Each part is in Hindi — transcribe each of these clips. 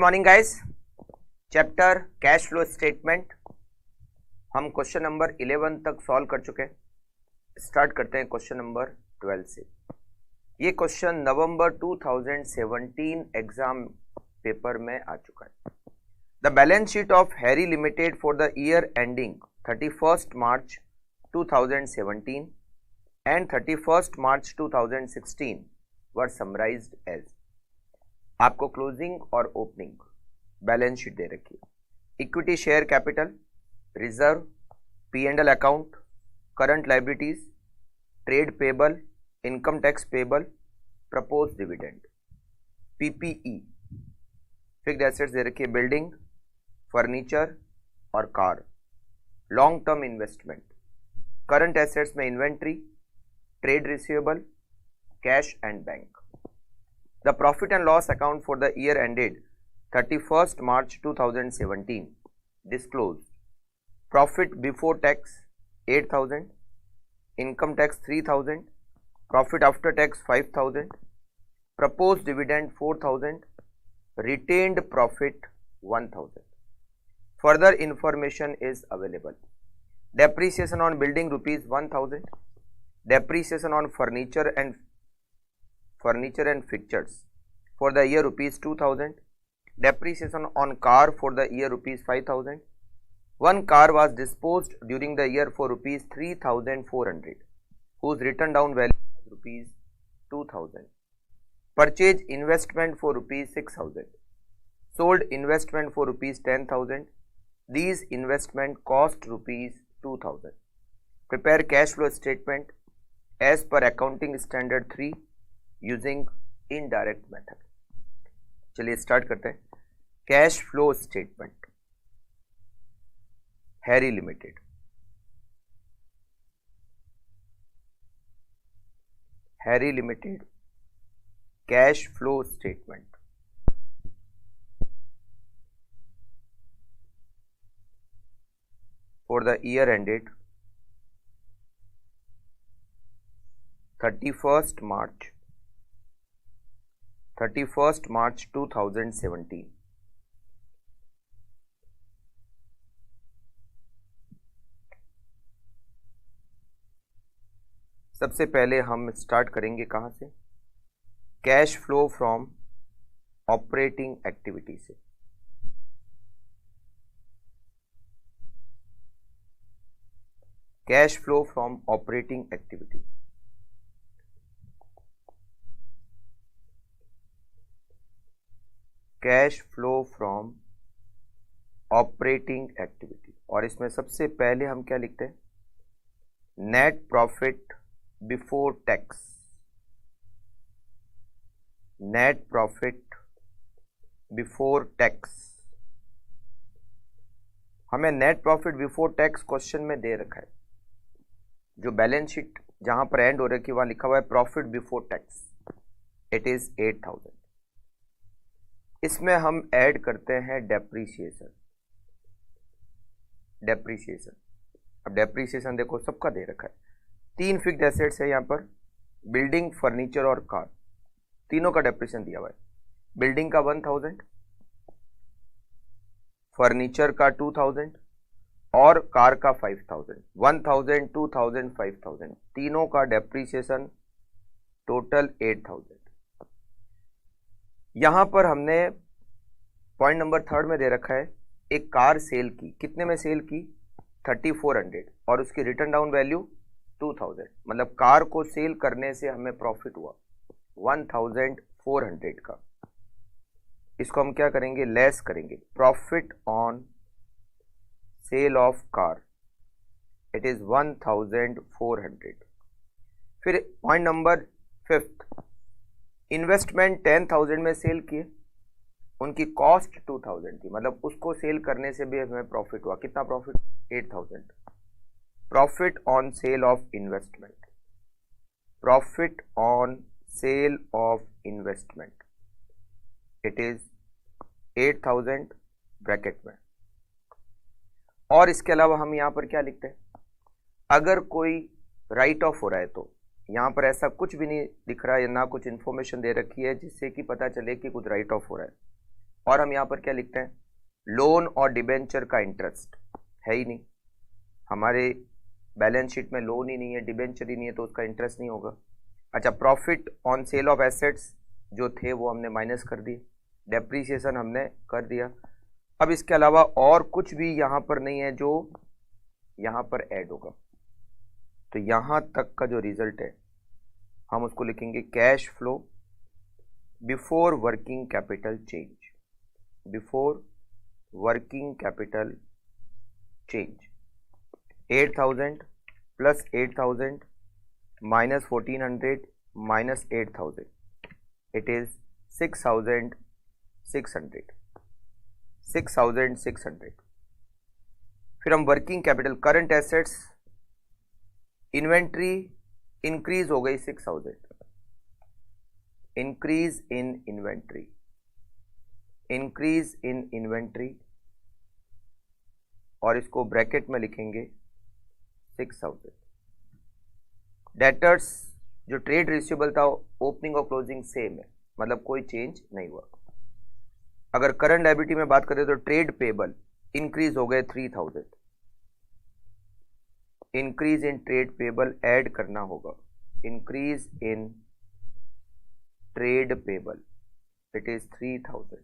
Morning guys. Chapter cash flow statement हम क्वेश्चन नंबर 11 तक सॉल्व कर चुके हैं। स्टार्ट करते हैं क्वेश्चन नंबर 12 से। ये क्वेश्चन नवंबर 2017 एग्जाम पेपर में आ चुका है। The balance sheet of Harry limited for the year ending 31st March 2017 and 31st March 2016 were summarized as. आपको क्लोजिंग और ओपनिंग बैलेंस शीट दे रखी है। Equity share capital, reserve, P&L account, current liabilities, trade payable, income tax payable, propose dividend, PPE, fixed assets दे रखी है, बिल्डिंग, फर्नीचर और car, long term investment, current assets में inventory, trade receivable, cash and bank. The profit and loss account for the year ended 31st March 2017 disclosed profit before tax 8,000, income tax 3,000, profit after tax 5,000, proposed dividend 4,000, retained profit 1,000. Further information is available. Depreciation on building rupees 1,000, depreciation on furniture and fixtures for the year rupees 2,000, depreciation on car for the year rupees 5,000. One car was disposed during the year for rupees 3,400 whose written down value was rupees 2,000. Purchase investment for rupees 6,000, sold investment for rupees 10,000. These investment cost rupees 2,000. Prepare cash flow statement as per accounting standard 3 using indirect method. चलिए स्टार्ट करते हैं। Cash flow statement Harry limited. Harry limited cash flow statement. For the year ended 31st March 2017। सबसे पहले हम स्टार्ट करेंगे कहां से? Cash flow from operating activity से। Cash flow from operating activity. Cash flow from operating activity. और इसमें सबसे पहले हम क्या लिखते हैं? Net profit before tax. Net profit before tax. हमें net profit before tax question में दे रखा है। जो बैलेंस शीट जहां पर एंड हो रखी है वहां लिखा हुआ है profit before tax, it is 8,000। इसमें हम ऐड करते हैं डेप्रीसिएशन। डेप्रीसिएशन, अब डेप्रीसिएशन देखो सबका दे रखा है। 3 फिक्स्ड एसेट्स है यहाँ पर, बिल्डिंग, फर्नीचर और कार, तीनों का डेप्रीसिएशन दिया हुआ है। बिल्डिंग का 1,000, फर्नीचर का 2,000 और कार का 5,000। 1,000, 2,000, 5,000, तीनों का डेप्रीसिएशन टोटल 8,000। यहां पर हमने पॉइंट नंबर 3 में दे रखा है एक कार सेल की। कितने में सेल की? 3,400 और उसकी रिटर्न डाउन वैल्यू 2,000। मतलब कार को सेल करने से हमें प्रॉफिट हुआ 1,400 का। इसको हम क्या करेंगे? लेस करेंगे। Profit on sale of car, it is 1,400। फिर पॉइंट नंबर 5, इन्वेस्टमेंट 10,000 में सेल किए, उनकी कॉस्ट 2,000 थी, मतलब उसको सेल करने से भी हमें प्रॉफिट हुआ। कितना profit? 8,000। Profit on sale of investment. Profit on sale of investment, it is 8,000 bracket में। और इसके अलावा हम यहां पर क्या लिखते हैं? अगर कोई राइट ऑफ हो रहा है तो यहाँ पर ऐसा कुछ भी नहीं दिख रहा है, ना कुछ इन्फॉर्मेशन दे रखी है जिससे कि पता चले कि कुछ राइट ऑफ हो रहा है। और हम यहाँ पर क्या लिखते हैं, लोन और डिबेंचर का इंटरेस्ट है ही नहीं, हमारे बैलेंस शीट में लोन ही नहीं है, डिबेंचर ही नहीं है, तो उसका इंटरेस्ट नहीं होगा। अच्छा, profit on sale of assets जो थे वो हमने माइनस कर दिए, डेप्रीसिएशन हमने कर दिया। अब इसके अलावा और कुछ भी यहाँ पर नहीं है जो यहाँ पर ऐड होगा, तो यहाँ तक का जो रिजल्ट है हम उसको लिखेंगे cash flow before working capital change, before working capital change. 8000 plus 8000 minus 1400 minus 8000, it is 6600, 6600। फिर हम working capital, current assets, inventory increase हो गई 6000, increase in inventory, increase in inventory, और इसको ब्रैकेट में लिखेंगे 6000। डेटर्स जो ट्रेड रिसीवेबल था ओपनिंग और क्लोजिंग सेम है, मतलब कोई चेंज नहीं हुआ। अगर करंट लायबिलिटी में बात करें तो ट्रेड पेबल इंक्रीज हो गए 3000, increase in trade payable add करना होगा, increase in trade payable it is 3000।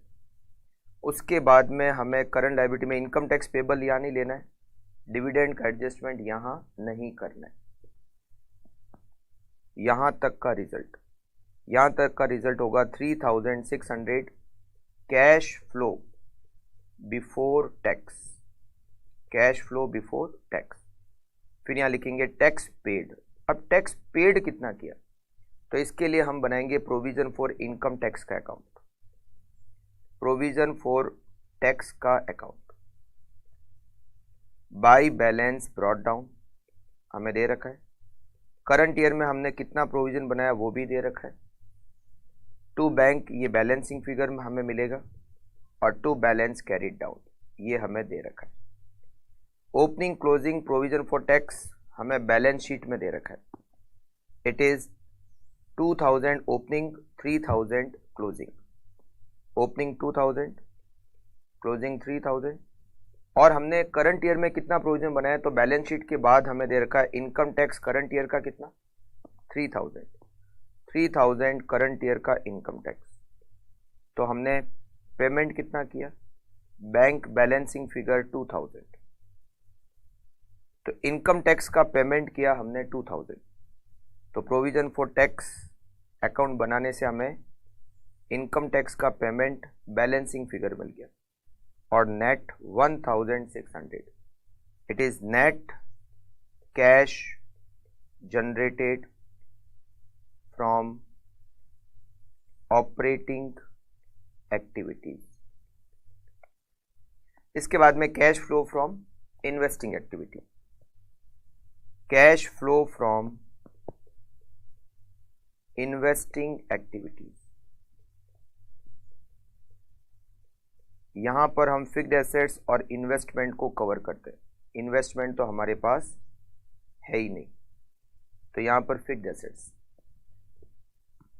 उसके बाद में हमें करंट लायबिलिटी में इनकम टैक्स पेबल यहाँ नहीं लेना है, डिविडेंड का एडजस्टमेंट यहां नहीं करना है। यहां तक का रिजल्ट होगा 3600 cash flow before tax, cash flow before tax. फिर यहां लिखेंगे टैक्स पेड। अब टैक्स पेड कितना किया, तो इसके लिए हम बनाएंगे प्रोविजन फॉर इनकम टैक्स का अकाउंट, प्रोविजन फॉर टैक्स का account. By balance brought down हमें दे रखा है, करंट ईयर में हमने कितना प्रोविजन बनाया वो भी दे रखा है। टू बैंक ये बैलेंसिंग फिगर में हमें मिलेगा, और टू बैलेंस कैरिड डाउन ये हमें दे रखा है। Opening closing provision for tax हमें बैलेंस शीट में दे रखा है, it is 2000 opening 3000 closing, opening 2000 closing 3000। और हमने करंट ईयर में कितना प्रोविजन बनाया, तो बैलेंस शीट के बाद हमें दे रखा है इनकम टैक्स करंट ईयर का कितना 3000 करंट ईयर का इनकम टैक्स। तो हमने पेमेंट कितना किया, बैंक बैलेंसिंग फिगर 2000, तो इनकम टैक्स का पेमेंट किया हमने 2000। तो प्रोविजन फॉर टैक्स अकाउंट बनाने से हमें इनकम टैक्स का पेमेंट बैलेंसिंग फिगर मिल गया, और net 1600, it is net cash generated from operating activities. इसके बाद में cash flow from investing activity, cash flow from investing activities. यहां पर हम फिक्स्ड एसेट्स और इन्वेस्टमेंट को कवर करते हैं, इन्वेस्टमेंट तो हमारे पास है ही नहीं, तो यहां पर फिक्स्ड एसेट्स।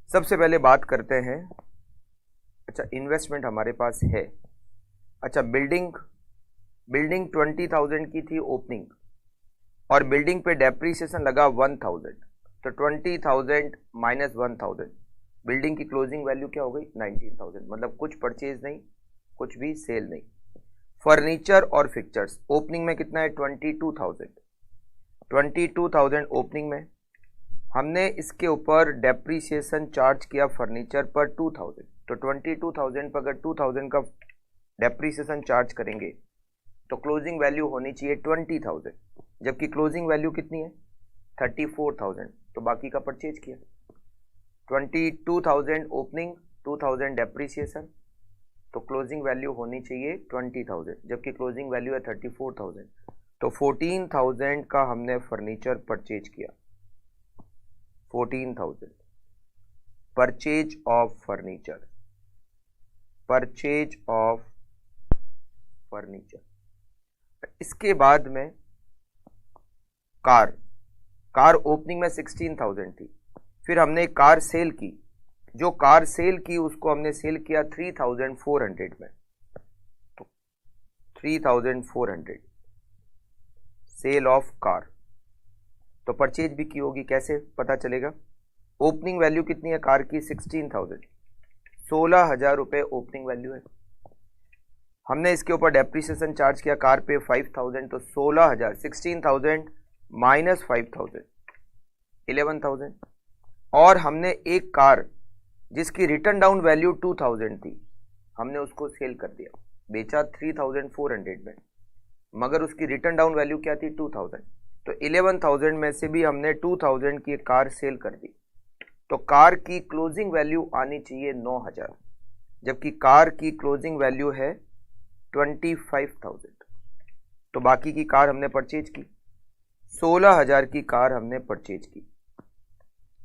सबसे पहले बात करते हैं, अच्छा इन्वेस्टमेंट हमारे पास है। अच्छा बिल्डिंग 20,000 की थी ओपनिंग, और बिल्डिंग पे डेप्रीसिएशन लगा 1000, तो 20,000 माइनस 1000, बिल्डिंग की क्लोजिंग वैल्यू क्या हो गई 19,000, मतलब कुछ परचेज नहीं, कुछ भी सेल नहीं। फर्नीचर और फिक्चर्स ओपनिंग में कितना है 22,000 ओपनिंग में, हमने इसके ऊपर डेप्रीसिएशन चार्ज किया फर्नीचर पर 2000, तो 22,000 पर अगर 2000 का डेप्रीसिएशन चार्ज करेंगे तो क्लोजिंग वैल्यू होनी चाहिए 20,000, जबकि क्लोजिंग वैल्यू कितनी है 34,000, तो बाकी का परचेज किया। 22,000 ओपनिंग, 2000 डेप्रीसिएशन, तो क्लोजिंग वैल्यू होनी चाहिए 20,000, जबकि क्लोजिंग वैल्यू है 34,000, तो 14,000 का हमने फर्नीचर परचेज किया। 14,000 purchase of furniture, purchase of furniture. इसके बाद में कार ओपनिंग में 16,000 थी, फिर हमने एक कार सेल की जो कार सेल की उसको हमने सेल किया 3400 में, तो 3400 सेल ऑफ कार, तो परचेज भी की होगी। कैसे पता चलेगा? ओपनिंग वैल्यू कितनी है कार की? 16,000, 16,000 रुपये ओपनिंग वैल्यू है। हमने इसके ऊपर डेप्रिसिएशन चार्ज किया कार पे 5,000, तो 16,000, 16,000 माइनस 5,000, 11,000। और हमने एक कार जिसकी रिटर्न डाउन वैल्यू 2,000 थी, हमने उसको सेल कर दिया, बेचा 3,400 में, मगर उसकी रिटर्न डाउन वैल्यू क्या थी? 2,000। तो 11,000 में से भी हमने 2,000 की कार सेल कर दी, तो कार की क्लोजिंग वैल्यू आनी चाहिए 9,000, जबकि कार की क्लोजिंग वैल्यू है 25,000। तो बाकी की कार हमने परचेज की, 16,000 की कार हमने परचेज की,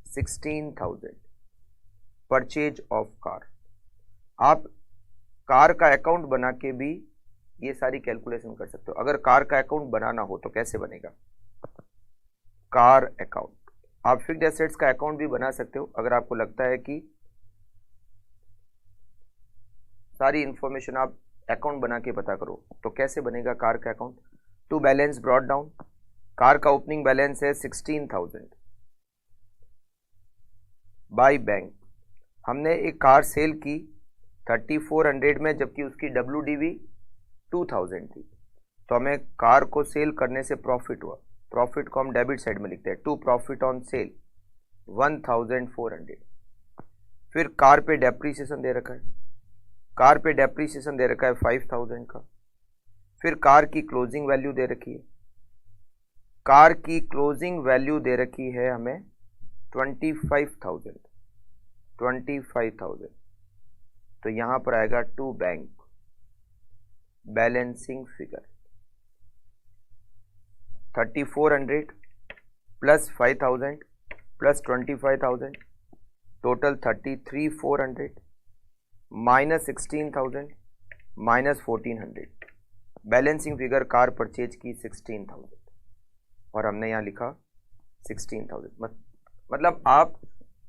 16,000 परचेज ऑफ कार। आप कार का अकाउंट बना के भी ये सारी कैलकुलेशन कर सकते हो। अगर कार का अकाउंट बनाना हो तो कैसे बनेगा? कार अकाउंट, आप फिक्स्ड एसेट्स का अकाउंट भी बना सकते हो। अगर आपको लगता है कि सारी इंफॉर्मेशन आप अकाउंट बना के पता करो, तो कैसे बनेगा कार का account? To balance brought down, car का ओपनिंग बैलेंस है 16,000 बाय बैंक। हमने एक कार सेल की 3400 में, जबकि उसकी WDV 2,000 थी, तो हमें कार को सेल करने से प्रॉफिट हुआ। प्रॉफिट को हम डेबिट साइड में लिखते हैं, टू प्रॉफिट ऑन सेल 1,400। फिर कार पे डेप्रीसिएशन दे रखा है, कार पे डेप्रीसिएशन दे रखा है 5,000 का। फिर कार की क्लोजिंग वैल्यू दे रखी है, कार की क्लोजिंग वैल्यू दे रखी है हमें 25,000, 25,000। तो यहां पर आएगा to bank balancing figure 3,400 plus 5,000 plus 25,000, total 33,400 minus 16,000 minus 1,400। Balancing figure car purchase की 16,000 और हमने यहाँ लिखा 16,000। मतलब आप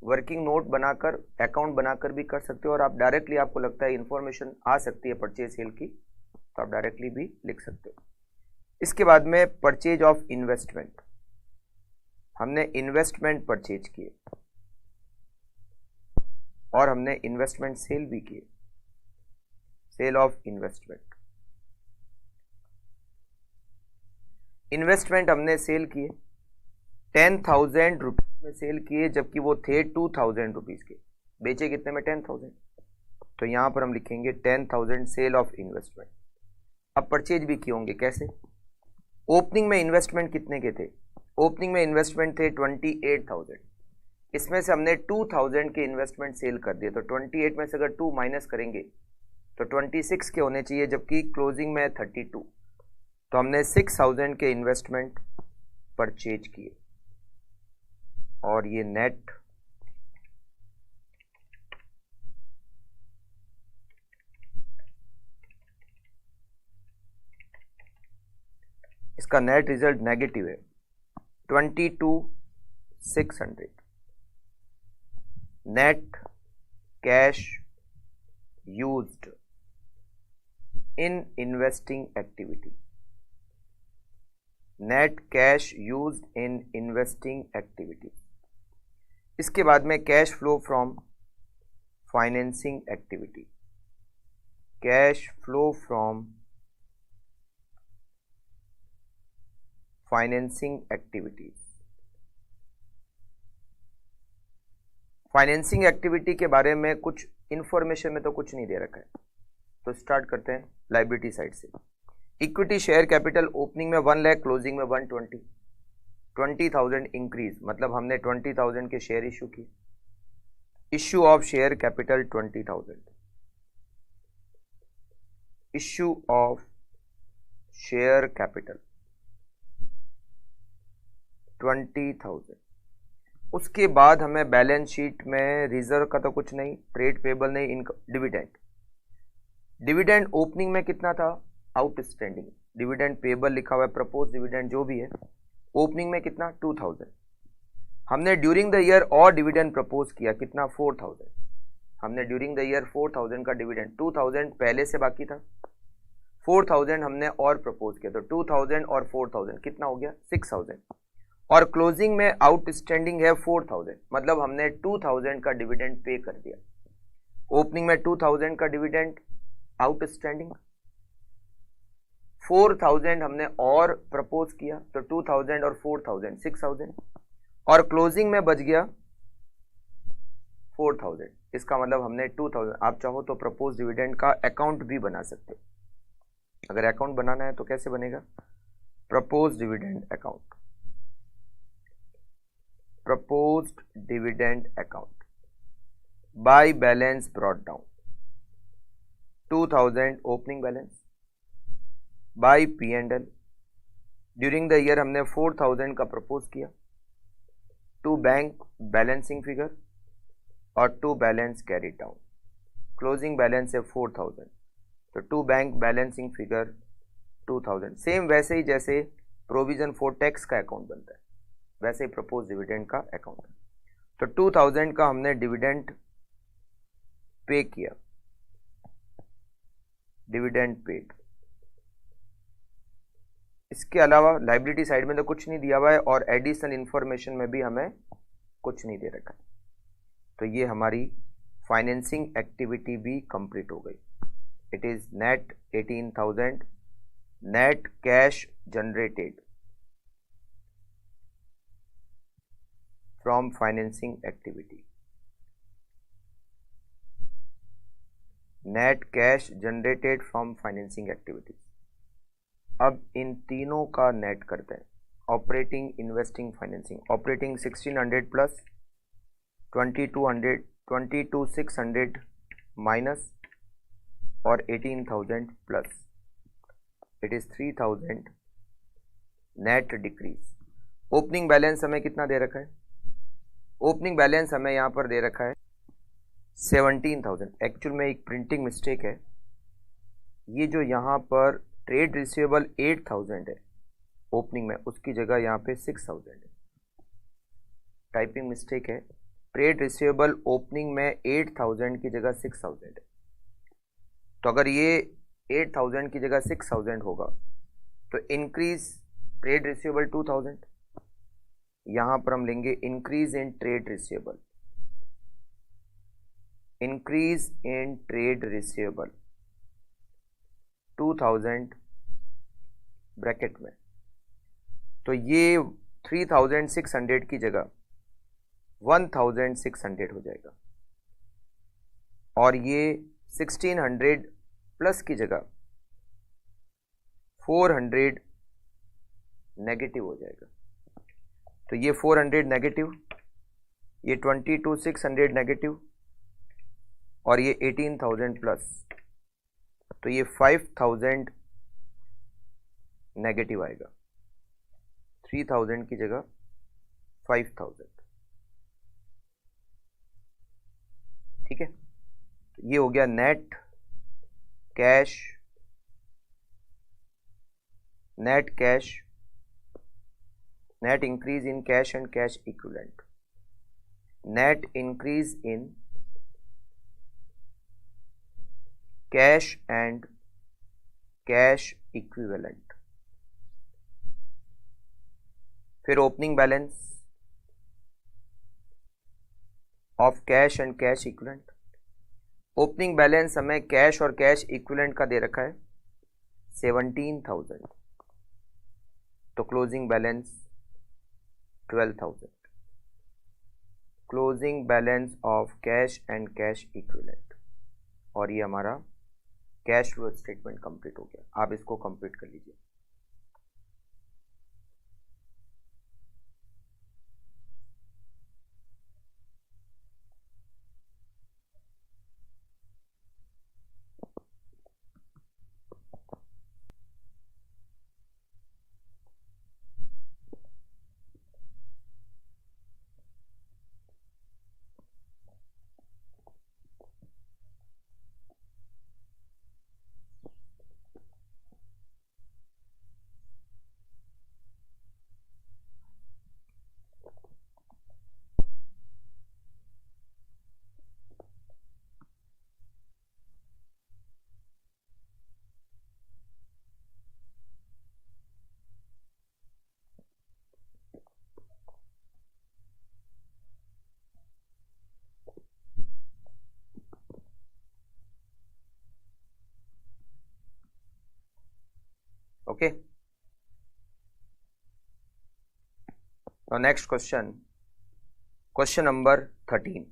वर्किंग नोट बनाकर अकाउंट बनाकर भी कर सकते हो, और आप डायरेक्टली, आपको लगता है इंफॉर्मेशन आ सकती है परचेज सेल की, तो आप डायरेक्टली भी लिख सकते हो। इसके बाद में परचेज ऑफ इन्वेस्टमेंट, हमने इन्वेस्टमेंट परचेज किए और हमने इन्वेस्टमेंट सेल भी किए, सेल ऑफ इन्वेस्टमेंट। इन्वेस्टमेंट हमने सेल किए 10,000 रुपीज में सेल किए, जबकि वो थे 2,000 रुपीज के, बेचे कितने में? 10,000। तो यहां पर हम लिखेंगे 10,000 सेल ऑफ इन्वेस्टमेंट। अब परचेज भी किए होंगे, कैसे? ओपनिंग में इन्वेस्टमेंट कितने के थे? ओपनिंग में इन्वेस्टमेंट थे 28,000, इसमें से हमने 2,000 के इन्वेस्टमेंट सेल कर दिए, तो 28 में से अगर 2 माइनस करेंगे तो 26 के होने चाहिए, जबकि क्लोजिंग में 32, तो हमने 6,000 के इन्वेस्टमेंट परचेज किए, और ये नेट इसका नेट रिजल्ट नेगेटिव है 22,600। Net cash used in investing activity, net cash used in investing activity. इसके बाद में cash flow from financing activity, cash flow from financing activities. Financing activity के बारे में कुछ इंफॉर्मेशन में तो कुछ नहीं दे रखा है, तो स्टार्ट करते हैं लायबिलिटी साइड से। इक्विटी शेयर कैपिटल ओपनिंग में 1 लाख, क्लोजिंग में 120, 20,000 इंक्रीज, मतलब हमने 20,000 के शेयर इशू किए। Issue of share capital 20,000, issue of share capital 20,000। उसके बाद हमें बैलेंस शीट में रिजर्व का तो कुछ नहीं, ट्रेड पेबल नहीं, इनकम, डिविडेंड। डिविडेंड ओपनिंग में कितना था? आउटस्टैंडिंग। डिविडेंड पेबल लिखा हुआ है, प्रपोज डिविडेंड जो भी है, ओपनिंग में कितना? 2,000। हमने ड्यूरिंग द ईयर और डिविडेंड प्रपोज किया, कितना? 4,000। हमने ड्यूरिंग द ईयर 4000 का डिविडेंड, 2000 पहले से बाकी था, 4000 हमने और प्रपोज किया, तो 2000 और 4000 कितना हो गया 6000, और क्लोजिंग में आउटस्टैंडिंग है 4000, मतलब हमने 2000 का डिविडेंड पे कर दिया। ओपनिंग में 2000 का डिविडेंड आउटस्टैंडिंग, 4000 हमने और प्रपोज किया, तो 2000 और 4000 6000, और क्लोजिंग में बच गया 4000। इसका मतलब हमने 2000, आप चाहो तो प्रपोज डिविडेंड का अकाउंट भी बना सकते हो। अगर अकाउंट बनाना है तो कैसे बनेगा, propose dividend account, proposed dividend account by balance brought down, 2000 opening balance by P and L. During the year हमने 4000 का प्रपोज किया, टू बैंक बैलेंसिंग फिगर और to balance carry down, closing balance है 4000, तो to bank balancing figure 2000। Same वैसे ही जैसे प्रोविजन फॉर टैक्स का अकाउंट बनता है, वैसे ही प्रपोज डिविडेंड का अकाउंट है। तो 2000 का हमने डिविडेंड पे किया, डिविडेंड पेड। इसके अलावा लायबिलिटी साइड में तो कुछ नहीं दिया हुआ है, और एडिशनल इंफॉर्मेशन में भी हमें कुछ नहीं दे रखा है। तो ये हमारी फाइनेंसिंग एक्टिविटी भी कंप्लीट हो गई। It is net 18,000 net cash generated from financing activity, net cash generated from financing activities. अब इन तीनों का नेट करते हैं। Operating, investing, financing. Operating 1600 plus 22,600 minus और 18,000 plus, it is 3,000 net decrease. Opening balance हमें कितना दे रखा है, ओपनिंग बैलेंस हमें यहां पर दे रखा है 17,000। एक्चुअल में एक प्रिंटिंग मिस्टेक है, ये जो यहां पर ट्रेड रिसीवेबल 8,000 है ओपनिंग में, उसकी जगह यहां पे 6,000 है, टाइपिंग मिस्टेक है। ट्रेड रिसीवेबल ओपनिंग में 8,000 की जगह 6,000 है, तो अगर ये 8,000 की जगह 6,000 होगा तो इंक्रीज ट्रेड रिसीवेबल 2,000, यहां पर हम लेंगे increase in trade receivable, increase in trade receivable 2000 bracket में, तो ये 3,600 की जगह 1,600 हो जाएगा, और ये 1,600 प्लस की जगह 400 नेगेटिव हो जाएगा। तो ये 400 नेगेटिव, ये 22,600 नेगेटिव, और ये 18,000 प्लस, तो ये 5,000 नेगेटिव आएगा, 3,000 की जगह 5,000। ठीक है, तो ये हो गया net cash, net cash, net increase in cash and cash equivalent, net increase in cash and cash equivalent. फिर opening balance of cash and cash equivalent. Opening balance हमें कैश और कैश इक्विवेलेंट का दे रखा है 17,000, तो closing balance 12,000, closing balance of cash and cash equivalent. और ये हमारा कैश फ्लो स्टेटमेंट कंप्लीट हो गया। आप इसको कंप्लीट कर लीजिए। Okay. Now next question number 13.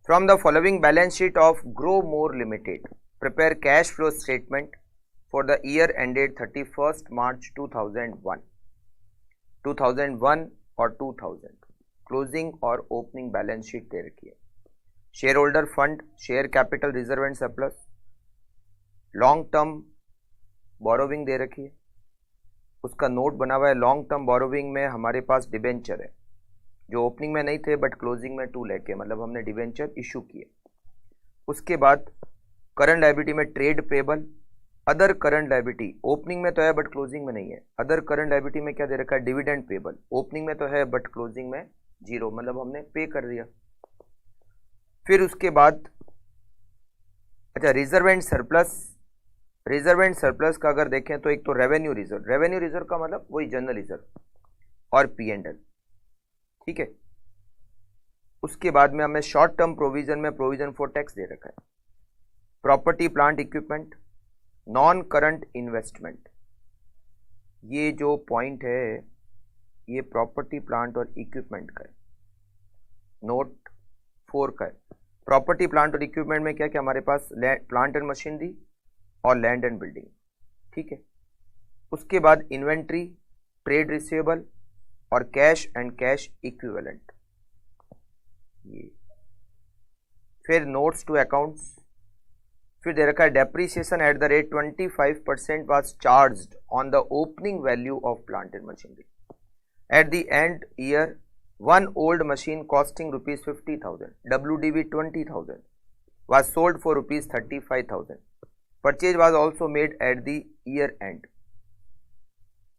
From the following balance sheet of Grow More Limited, prepare cash flow statement for the year ended 31st March 2001 और 2000, क्लोजिंग और ओपनिंग बैलेंस शीट दे रखी है। Share holder fund, share capital reserve and surplus, long term borrowing दे रखी है, उसका नोट बना हुआ है। लॉन्ग टर्म बोरोविंग में हमारे पास डिबेंचर है जो ओपनिंग में नहीं थे बट क्लोजिंग में 2 लाख के, मतलब हमने डिबेंचर इशू किए। उसके बाद करंट लायबिलिटी में trade payable, other current liability opening में तो है बट क्लोजिंग में नहीं है। अदर करंट लायबिलिटी में क्या दे रखा है? डिविडेंड पेबल, ओपनिंग में तो है बट क्लोजिंग में 0, मतलब हमने पे कर दिया। फिर उसके बाद अच्छा reserve and surplus, reserve and surplus का अगर देखें तो एक तो रेवेन्यू रिजर्व का मतलब वही जनरल रिजर्व और P&L, ठीक है। उसके बाद में हमें शॉर्ट टर्म प्रोविजन में प्रोविजन फॉर टैक्स दे रखा है। Property plant equipment, non current investment, ये जो पॉइंट है ये प्रॉपर्टी प्लांट और इक्विपमेंट का है, नोट 4 का है। प्रॉपर्टी प्लांट और इक्विपमेंट में क्या क्या हमारे पास? प्लांट एंड मशीनरी और लैंड एंड बिल्डिंग, ठीक है। उसके बाद इन्वेंट्री, ट्रेड रिसीवेबल और कैश एंड कैश इक्विवेलेंट, ये। फिर नोट्स टू अकाउंट्स, फिर दे रखा है depreciation at the rate 25% was charged on the opening value of plant and machinery. At the end year one old machine costing ₹50,000, WDV 20,000 was sold for ₹35,000. Purchase was also made at the year end.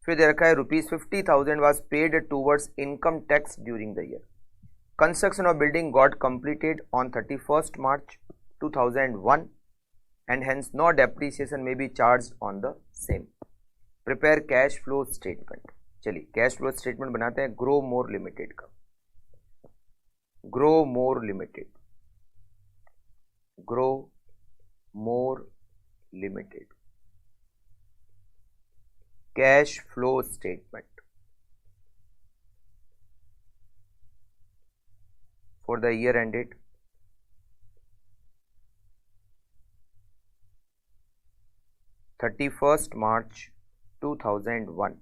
फिर दे रखा है ₹50,000 was paid towards income tax during the year. Construction of building got completed on 31st March 2001 and hence no depreciation may be charged on the same. Prepare cash flow statement. चलिए कैश फ्लो स्टेटमेंट बनाते हैं ग्रो मोर लिमिटेड का। Grow more limited, grow more limited cash flow statement for the year ended 31st March 2001।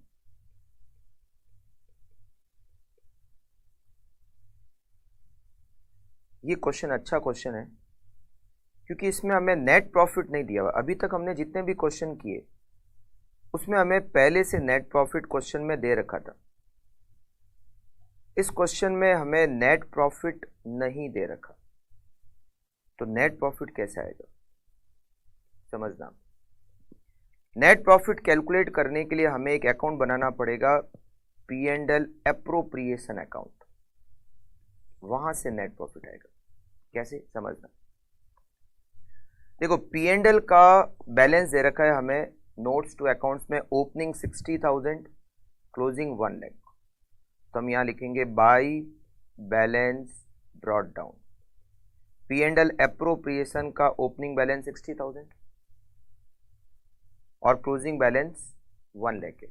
ये क्वेश्चन अच्छा क्वेश्चन है क्योंकि इसमें हमें नेट प्रॉफिट नहीं दिया हुआ। अभी तक हमने जितने भी क्वेश्चन किए उसमें हमें पहले से नेट प्रॉफिट क्वेश्चन में दे रखा था। इस क्वेश्चन में हमें नेट प्रॉफिट नहीं दे रखा, तो नेट प्रॉफिट कैसे आएगा समझना। नेट प्रॉफिट कैलकुलेट करने के लिए हमें एक अकाउंट बनाना पड़ेगा, P&L एप्रोप्रिएशन अकाउंट, वहां से नेट प्रॉफिट आएगा। कैसे समझना, देखो P&L का बैलेंस दे रखा है हमें नोट्स टू अकाउंट्स में, ओपनिंग 60,000, क्लोजिंग 1 लाख। तो हम यहां लिखेंगे bye balance brought down. P&L appropriation का ओपनिंग बैलेंस 60,000 और क्लोजिंग बैलेंस 1 लाख है।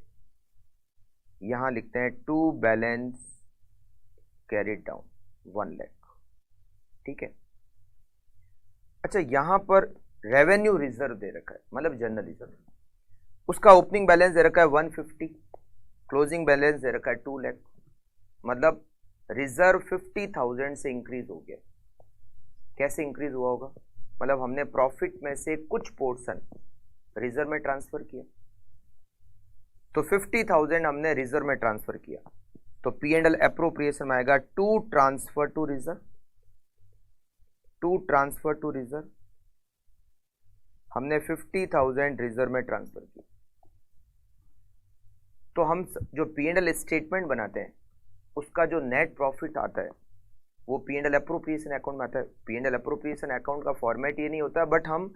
यहां लिखते हैं to balance carried down 1 lakh, ठीक है। अच्छा यहां पर रेवेन्यू रिजर्व दे रखा है, मतलब जनरल रिजर्व, उसका ओपनिंग बैलेंस दे रखा है 150, क्लोजिंग बैलेंस दे रखा है 2 लाख, मतलब रिजर्व 50,000 से इंक्रीज हो गया। कैसे इंक्रीज हुआ होगा? मतलब हमने प्रॉफिट में से कुछ पोर्शन रिजर्व में ट्रांसफर किया, तो 50,000 हमने रिजर्व में ट्रांसफर किया, तो P&L एप्रोप्रिएशन में आएगा to transfer to reserve, to transfer to reserve. हमने 50,000 रिजर्व में ट्रांसफर किया, तो हम जो P&L स्टेटमेंट बनाते हैं उसका जो नेट प्रॉफिट आता है वो P&L एप्रोप्रिएशन अकाउंट में आता है। P&L एप्रोप्रिएशन अकाउंट का फॉर्मेट ये नहीं होता, बट हम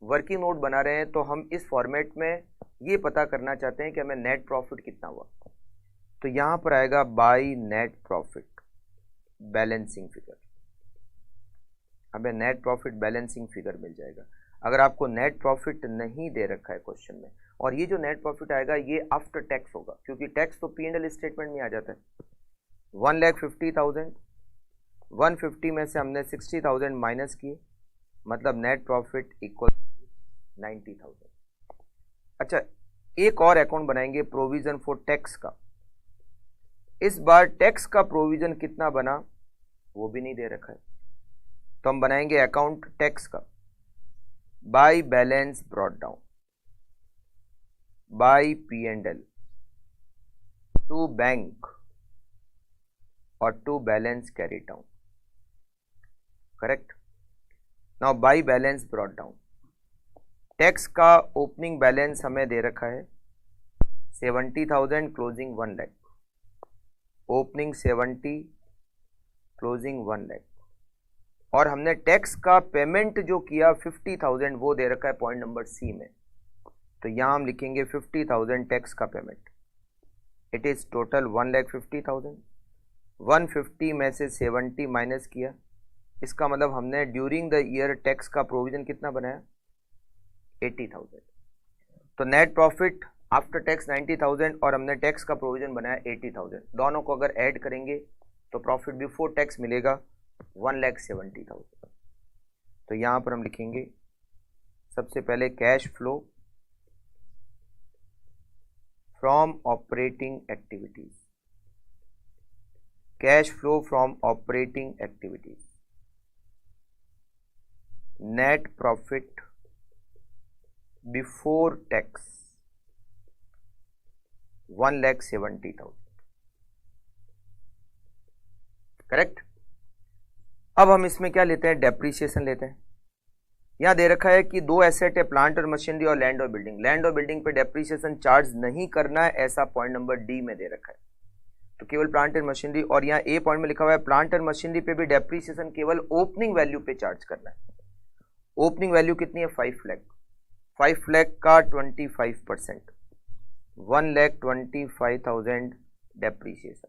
वर्किंग नोट बना रहे हैं तो हम इस फॉर्मेट में ये पता करना चाहते हैं कि हमें नेट प्रॉफिट कितना हुआ। तो यहां पर आएगा by net profit balancing figure, हमें नेट प्रॉफिट बैलेंसिंग फिगर मिल जाएगा। अगर आपको नेट प्रॉफिट नहीं दे रखा है क्वेश्चन में, और ये जो नेट प्रॉफिट आएगा ये आफ्टर टैक्स होगा, क्योंकि टैक्स तो P&L स्टेटमेंट में आ जाता है। 1,50,000, 150 में से हमने 60,000 माइनस किए, मतलब नेट प्रॉफिट इक्वल 90,000। अच्छा, एक और अकाउंट बनाएंगे प्रोविजन फॉर टैक्स का। इस बार टैक्स का प्रोविजन कितना बना वो भी नहीं दे रखा है, तो हम बनाएंगे अकाउंट टैक्स का। By balance brought down by P&L to bank और to balance carry down, correct. Now by balance brought down, tax का ओपनिंग बैलेंस हमें दे रखा है 70,000, closing 1 lakh. Opening 70, closing 1 lakh, और हमने टैक्स का पेमेंट जो किया 50,000 वो दे रखा है पॉइंट नंबर सी में। तो यहां हम लिखेंगे 50,000 टैक्स का पेमेंट। It is total 1,50,000। 150 में से 70 माइनस किया, इसका मतलब हमने ड्यूरिंग द ईयर टैक्स का प्रोविजन कितना बनाया 80,000। तो नेट प्रॉफिट आफ्टर टैक्स 90,000 और हमने टैक्स का प्रोविजन बनाया 80,000। दोनों को अगर ऐड करेंगे तो प्रॉफिट बिफोर टैक्स मिलेगा 1,70,000। तो यहां पर हम लिखेंगे सबसे पहले cash flow from operating activities, cash flow from operating activities, net profit before tax 1,70,000, correct. अब हम इसमें क्या लेते हैं, डेप्रीशिएशन लेते हैं। यहां दे रखा है कि दो एसेट है, प्लांट और मशीनरी और लैंड और बिल्डिंग। लैंड और बिल्डिंग पे डेप्रीशिएशन चार्ज नहीं करना है, ऐसा पॉइंट नंबर डी में दे रखा है। तो केवल प्लांट एंड मशीनरी, और यहाँ ए पॉइंट में लिखा हुआ है प्लांट एंड मशीनरी पे भी डेप्रीशिएशन केवल ओपनिंग वैल्यू पे चार्ज करना है। ओपनिंग वैल्यू कितनी है 5 लाख, 5 लाख का 25%, 1,25,000 डेप्रीशिएशन।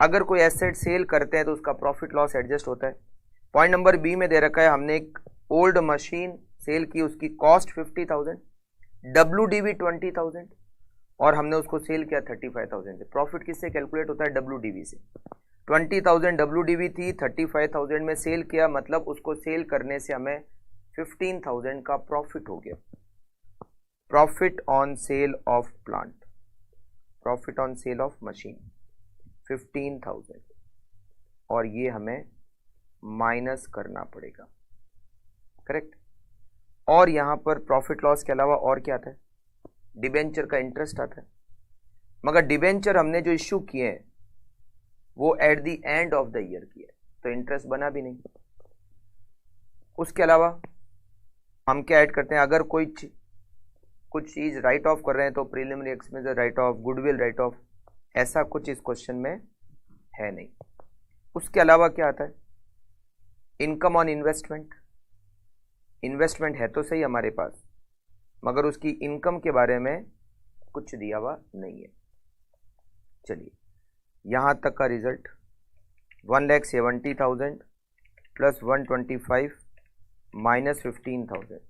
अगर कोई एसेट सेल करते हैं तो उसका प्रॉफिट लॉस एडजस्ट होता है। पॉइंट नंबर बी में दे रखा है हमने एक ओल्ड मशीन सेल की, उसकी कॉस्ट 50,000, WDV 20,000, और हमने उसको सेल किया 35,000 से। प्रॉफिट किससे कैलकुलेट होता है, WDV से। 20,000 WDV थी, 35,000 में सेल किया, मतलब उसको सेल करने से हमें 15,000 का प्रॉफिट हो गया। Profit on sale of plant, profit on sale of machine 15,000, और ये हमें माइनस करना पड़ेगा, करेक्ट। और यहां पर प्रॉफिट लॉस के अलावा और क्या आता है, डिबेंचर का इंटरेस्ट आता है। मगर डिबेंचर हमने जो इश्यू किए हैं वो at the end of the year किए, तो इंटरेस्ट बना भी नहीं। उसके अलावा हम क्या ऐड करते हैं, अगर कोई कुछ चीज राइट ऑफ कर रहे हैं तो preliminary expenses right of, goodwill right of, ऐसा कुछ इस क्वेश्चन में है नहीं। उसके अलावा क्या आता है, इनकम ऑन इन्वेस्टमेंट। इन्वेस्टमेंट है तो सही हमारे पास, मगर उसकी इनकम के बारे में कुछ दिया हुआ नहीं है। चलिए यहां तक का result 1,70,000 plus 125 minus 15,000,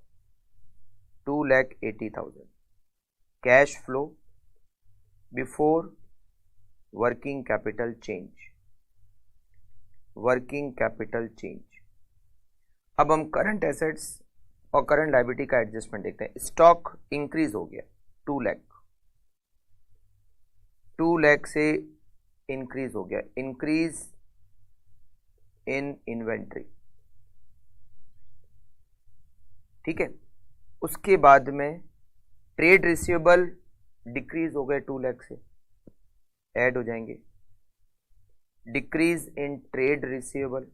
2,80,000। Cash flow before working capital change, working capital change. अब हम करंट एसेट्स और करंट लायबिलिटी का एडजस्टमेंट देखते हैं। स्टॉक इंक्रीज हो गया 2 लाख, 2 लाख से इंक्रीज हो गया, इंक्रीज इन इन्वेंट्री, ठीक है। उसके बाद में ट्रेड रिसीवेबल डिक्रीज हो गए 2 लाख से, ऐड हो जाएंगे। Decrease in trade receivable,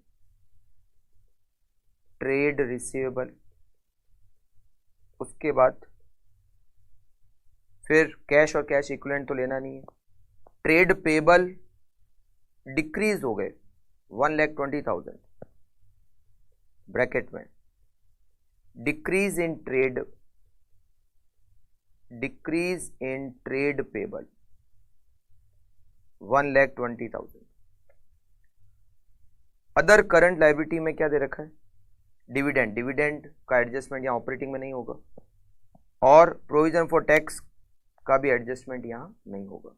trade receivable. उसके बाद फिर कैश और कैश इक्विवेलेंट तो लेना नहीं है। ट्रेड पेबल डिक्रीज हो गए 1,20,000 ब्रैकेट में। Decrease in trade, decrease in trade payable 1,20,000। Other current liability में क्या दे रखा है, डिविडेंड, डिविडेंड का एडजस्टमेंट यहाँ ऑपरेटिंग में नहीं होगा, और प्रोविजन फॉर टैक्स का भी एडजस्टमेंट यहाँ नहीं होगा।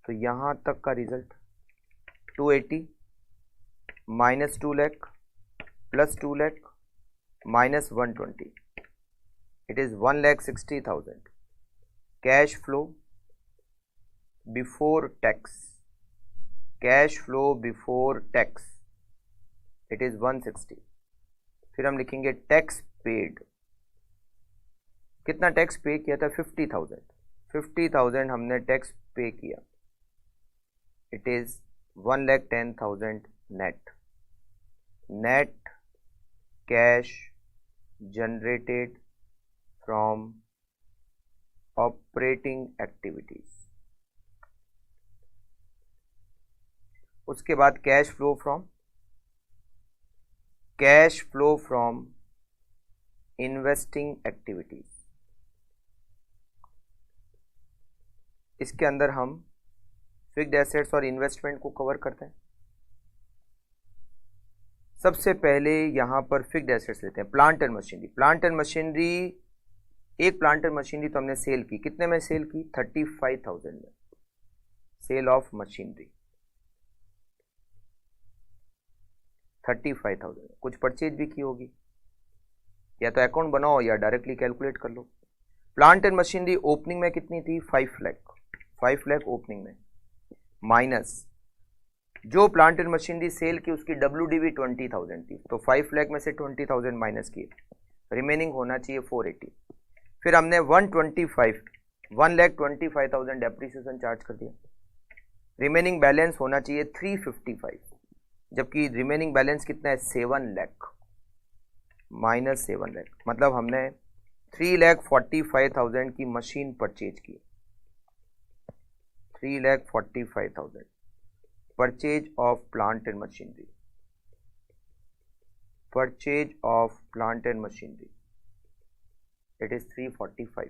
तो यहाँ तक का result 280 minus 2 lakh plus 2 lakh minus 120, it is 1,60,000. Cash flow before tax, cash flow before tax, it is 160. फिर हम लिखेंगे टैक्स पेड, कितना टैक्स पे किया था? 50,000, 50,000 हमने टैक्स पे किया, it is 1,10,000 net. Net cash generated from operating activities। उसके बाद cash flow from investing activities. इसके अंदर हम फिक्स्ड एसेट्स और इन्वेस्टमेंट को कवर करते हैं। सबसे पहले यहां पर फिक्स्ड एसेट्स लेते हैं। Plant and machinery, plant and machinery, एक प्लांट एंड मशीनरी तो हमने सेल की, कितने में सेल की? 35,000 में सेल ऑफ मशीनरी, 35,000। कुछ परचेज भी की होगी, या तो अकाउंट बनाओ या डायरेक्टली कैलकुलेट कर लो। प्लांट एंड मशीनरी ओपनिंग में कितनी थी? 5 लाख, 5 लाख ओपनिंग में, माइनस जो प्लांट एंड मशीनरी सेल की उसकी WDV 20,000 थी, तो 5 लाख में से 20,000 माइनस किए, रिमेनिंग होना चाहिए 480। फिर हमने 1,25,000 डेप्रिसिएशन चार्ज कर दिया, रिमेनिंग बैलेंस होना चाहिए 355, जबकि रिमेनिंग बैलेंस कितना है? 7 लाख, माइनस 7 लाख, मतलब हमने 3,45,000 की मशीन परचेज की, 3,45,000 purchase of plant and machinery, purchase of plant and machinery, it is 345।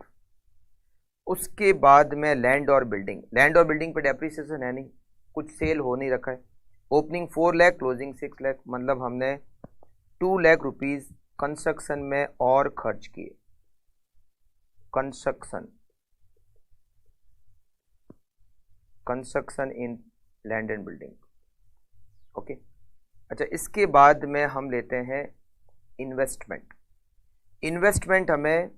उसके बाद में लैंड और बिल्डिंग, लैंड और बिल्डिंग पे डेप्रिसिएशन है नहीं, कुछ सेल हो नहीं रखा है। ओपनिंग 4 लाख, क्लोजिंग 6 लाख, मतलब हमने 2 लाख रुपीज कंस्ट्रक्शन में और खर्च किए। Construction in land and building, okay. अच्छा, इसके बाद में हम लेते हैं इन्वेस्टमेंट। इन्वेस्टमेंट हमें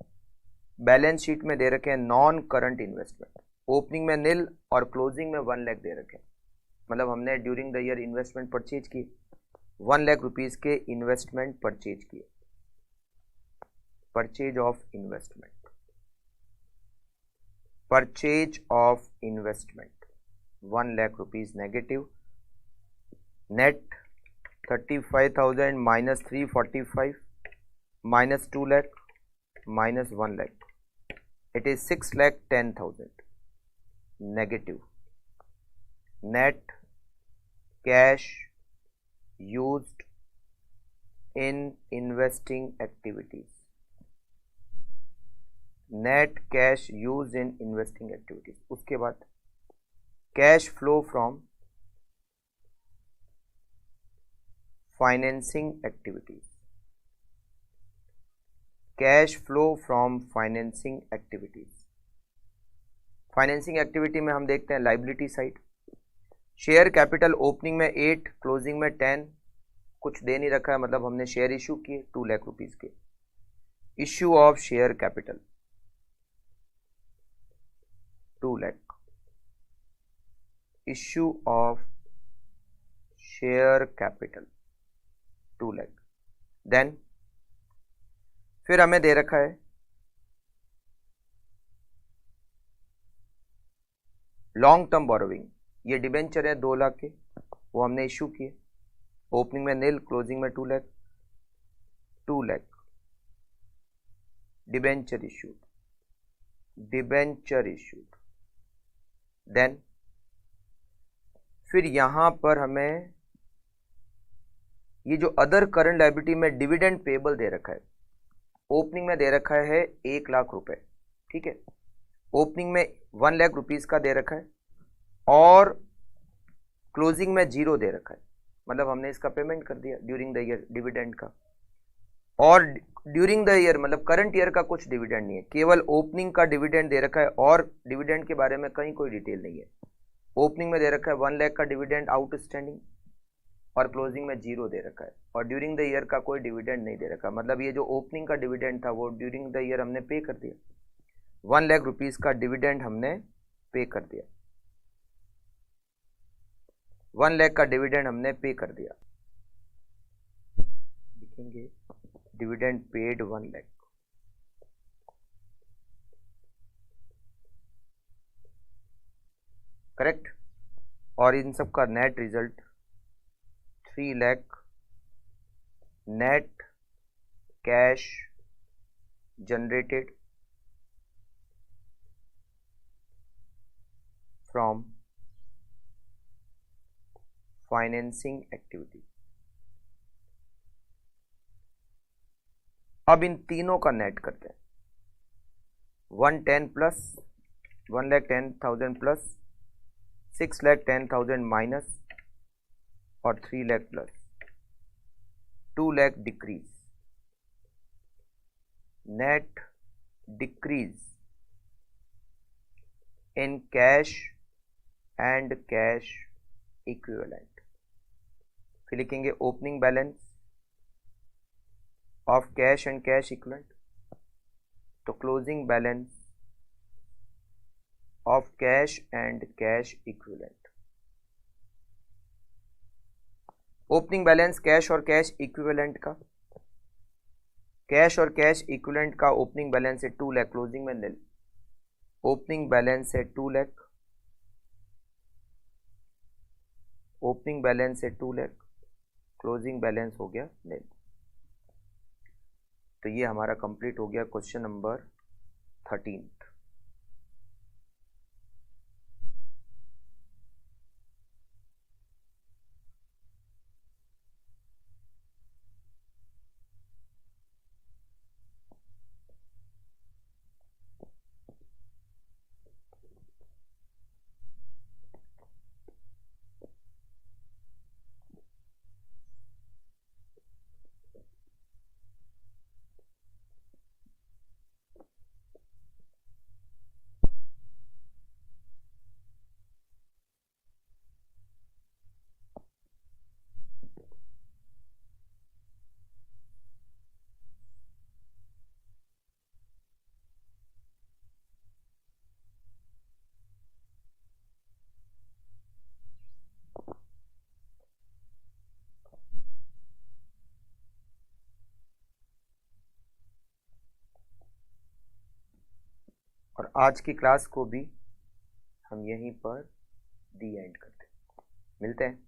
बैलेंस शीट में दे रखे हैं नॉन करंट इन्वेस्टमेंट, ओपनिंग में निल और क्लोजिंग में 1 लाख दे रखे हैं, मतलब हमने during the year investment purchase किए, 1 लाख रुपीज के इन्वेस्टमेंट परचेज किए। Purchase of investment, purchase of investment 1 lakh rupees negative, net 35,000 minus 345 minus 2 lakh minus 1 lakh, it is 6,10,000 negative. Net cash used in investing activities, net cash used in investing activities. उसके बाद cash flow from financing activities, cash flow from financing activities. Financing activity में हम देखते हैं liability side, share capital opening में 8, क्लोजिंग में 10, कुछ दे नहीं रखा है, मतलब हमने शेयर इशू किए 2 लाख रुपीज के। Issue of share capital 2 lakh, issue of share capital 2 lakh. Then फिर हमें दे रखा है लॉन्ग टर्म बोरोविंग, ये डिबेंचर है 2 लाख के, वो हमने इश्यू किए, ओपनिंग में निल, क्लोजिंग में 2 lakh, 2 lakh debenture issued, debenture issued. Then फिर यहां पर हमें ये जो अदर करंट लायबिलिटी में डिविडेंड पेबल दे रखा है, ओपनिंग में दे रखा है 1 लाख रुपए, ठीक है, ओपनिंग में 1 लाख रुपीज का दे रखा है और क्लोजिंग में 0 दे रखा है, मतलब हमने इसका पेमेंट कर दिया ड्यूरिंग द ईयर डिविडेंड का, और ड्यूरिंग द ईयर मतलब करंट ईयर का कुछ डिविडेंड नहीं है, केवल ओपनिंग का डिविडेंड दे रखा है और डिविडेंड के बारे में कहीं कोई डिटेल नहीं है। ओपनिंग में दे रखा है 1 लाख का डिविडेंड आउटस्टैंडिंग और क्लोजिंग में 0 दे रखा है, और ड्यूरिंग द ईयर का कोई डिविडेंड नहीं दे रखा। मतलब ये जो ओपनिंग का डिविडेंड था वो ड्यूरिंग द ईयर हमने पे कर दिया, 1 लाख रुपीज का डिविडेंड हमने पे कर दिया, 1 लाख का डिविडेंड हमने पे कर दिया। लिखेंगे डिविडेंड पेड 1 लाख, करेक्ट। और इन सब का net result 3 lakh net cash generated from financing activity. अब इन तीनों का नेट करते हैं, 110 प्लस 1,10,000 प्लस 6,10,000 माइनस और 3 lakh plus 2 lakh decrease, net decrease in cash and cash equivalent. फिर लिखेंगे opening balance of cash and cash equivalent, तो closing balance of cash and cash equivalent. Opening balance cash और कैश इक्विवेलेंट का, कैश और कैश इक्विवेलेंट का ओपनिंग बैलेंस है 2 लाख, क्लोजिंग में निल। ओपनिंग बैलेंस है 2 लाख, ओपनिंग बैलेंस है 2 लाख, क्लोजिंग बैलेंस हो गया निल। तो ये हमारा कंप्लीट हो गया क्वेश्चन नंबर 13। और आज की क्लास को भी हम यहीं पर दी एंड करते हैं। मिलते हैं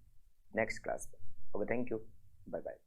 नेक्स्ट क्लास में। Okay, thank you, bye bye.